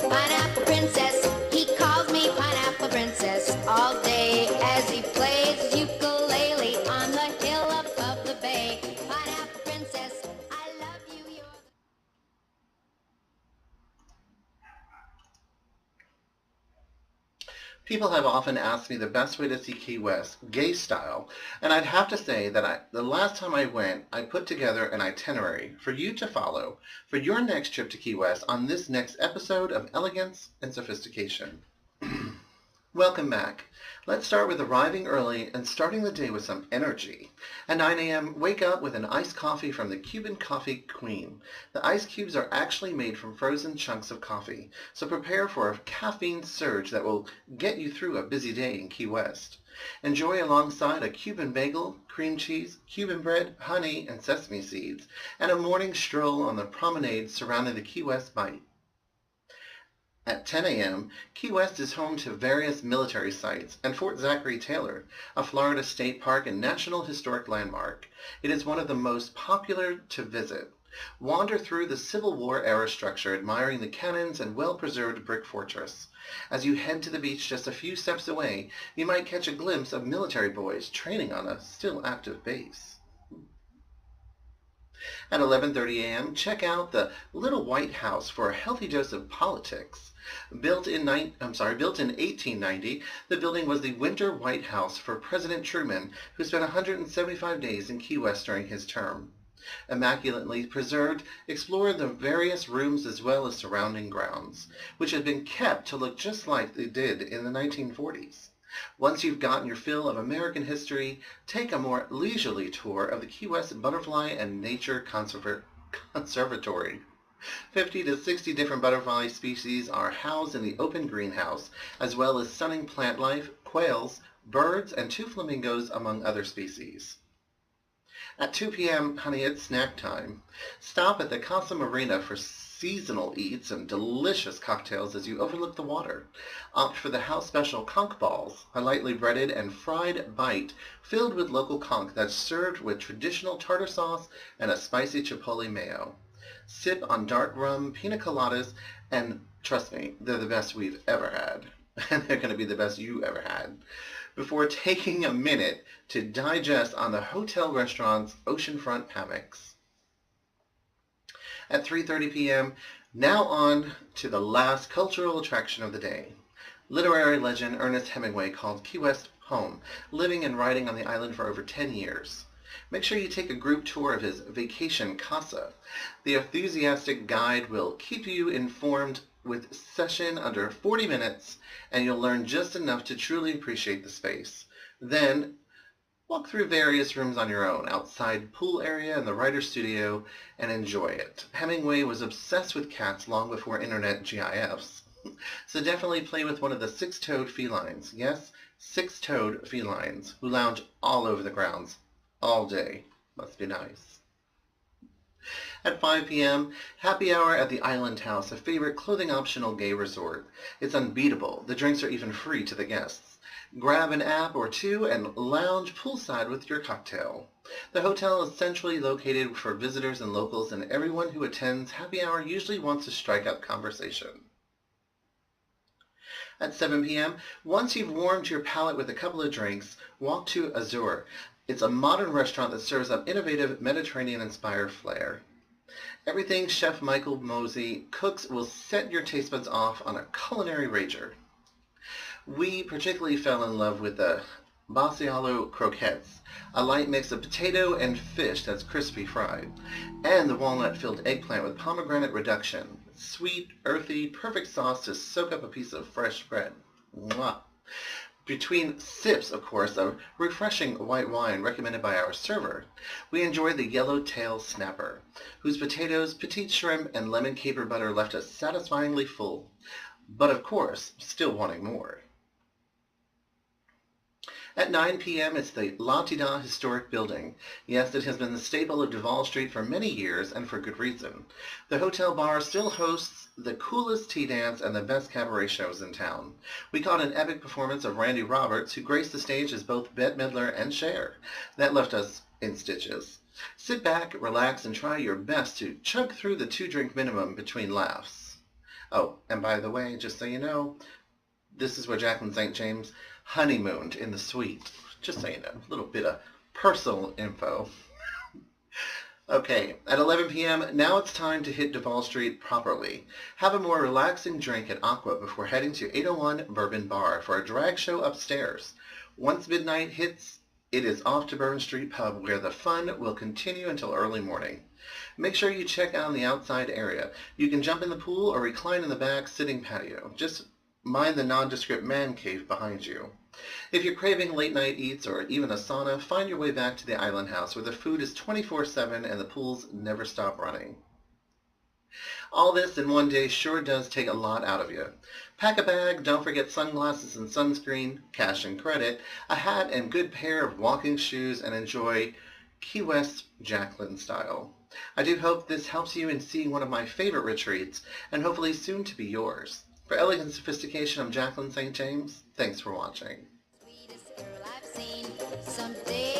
Pineapple princess, he calls me pineapple princess all day as he plays his ukulele on the hill above the bay. Pineapple princess, I love you, you're People have often asked me the best way to see Key West, gay style, and I'd have to say that the last time I went, I put together an itinerary for you to follow for your next trip to Key West on this next episode of Elegance and Sophistication. Welcome back. Let's start with arriving early and starting the day with some energy. At 9 a.m., wake up with an iced coffee from the Cuban Coffee Queen. The ice cubes are actually made from frozen chunks of coffee, so prepare for a caffeine surge that will get you through a busy day in Key West. Enjoy alongside a Cuban bagel, cream cheese, Cuban bread, honey, and sesame seeds, and a morning stroll on the promenade surrounding the Key West Bight. At 10 a.m., Key West is home to various military sites and Fort Zachary Taylor, a Florida state park and National Historic Landmark. It is one of the most popular to visit. Wander through the Civil War era structure, admiring the cannons and well-preserved brick fortress. As you head to the beach just a few steps away, you might catch a glimpse of military boys training on a still active base. At 11:30 a.m., check out the Little White House for a healthy dose of politics. Built in 1890, the building was the winter White House for President Truman, who spent 175 days in Key West during his term. Immaculately preserved, explore the various rooms as well as surrounding grounds, which had been kept to look just like they did in the 1940s. Once you've gotten your fill of American history, take a more leisurely tour of the Key West Butterfly and Nature Conservatory. 50 to 60 different butterfly species are housed in the open greenhouse, as well as stunning plant life, quails, birds, and 2 flamingos, among other species. At 2 p.m., honey, it's snack time. Stop at the Casa Marina for seasonal eats and delicious cocktails as you overlook the water. Opt for the house special conch balls, a lightly breaded and fried bite filled with local conch that's served with traditional tartar sauce and a spicy chipotle mayo. Sip on dark rum, pina coladas, and trust me, they're the best we've ever had. And they're going to be the best you ever had. Before taking a minute to digest on the hotel restaurant's oceanfront hammocks. At 3:30 p.m., now on to the last cultural attraction of the day. Literary legend Ernest Hemingway called Key West home, living and writing on the island for over 10 years. Make sure you take a group tour of his vacation casa. The enthusiastic guide will keep you informed with session under 40 minutes, and you'll learn just enough to truly appreciate the space. Then, walk through various rooms on your own, outside pool area and the writer's studio, and enjoy it. Hemingway was obsessed with cats long before internet GIFs. So definitely play with one of the 6-toed felines. Yes, 6-toed felines who lounge all over the grounds all day. Must be nice. At 5 p.m., happy hour at the Island House, a favorite clothing-optional gay resort. It's unbeatable. The drinks are even free to the guests. Grab an app or two and lounge poolside with your cocktail. The hotel is centrally located for visitors and locals, and everyone who attends happy hour usually wants to strike up conversation. At 7 p.m., once you've warmed your palate with a couple of drinks, walk to Oour. It's a modern restaurant that serves up innovative Mediterranean-inspired flair. Everything Chef Michael Mosey cooks will set your taste buds off on a culinary rager. We particularly fell in love with the basialo croquettes, a light mix of potato and fish that's crispy fried, and the walnut-filled eggplant with pomegranate reduction. Sweet, earthy, perfect sauce to soak up a piece of fresh bread. Mwah! Between sips, of course, of refreshing white wine recommended by our server, we enjoyed the yellowtail snapper, whose potatoes, petite shrimp, and lemon caper butter left us satisfyingly full, but of course, still wanting more. At 9 p.m., it's the La Tida Historic Building. Yes, it has been the staple of Duval Street for many years, and for good reason. The hotel bar still hosts the coolest tea dance and the best cabaret shows in town. We caught an epic performance of Randy Roberts, who graced the stage as both Bette Midler and Cher. That left us in stitches. Sit back, relax, and try your best to chug through the 2-drink minimum between laughs. Oh, and by the way, just so you know, this is where Jaclyn St James honeymooned in the suite. Just so you know, a little bit of personal info. Okay, at 11 p.m., now it's time to hit Duval Street properly. Have a more relaxing drink at Aqua before heading to 801 Bourbon Bar for a drag show upstairs. Once midnight hits, it is off to Bourbon Street Pub where the fun will continue until early morning. Make sure you check out the outside area. You can jump in the pool or recline in the back sitting patio. Just mind the nondescript man cave behind you. If you're craving late night eats or even a sauna, find your way back to the Island House where the food is 24/7 and the pools never stop running. All this in one day sure does take a lot out of you. Pack a bag, don't forget sunglasses and sunscreen, cash and credit, a hat and good pair of walking shoes, and enjoy Key West Jaclyn style. I do hope this helps you in seeing one of my favorite retreats, and hopefully soon to be yours. For Elegance Sophistication, I'm Jaclyn St James. Thanks for watching. Sweetest girl I've seen. Someday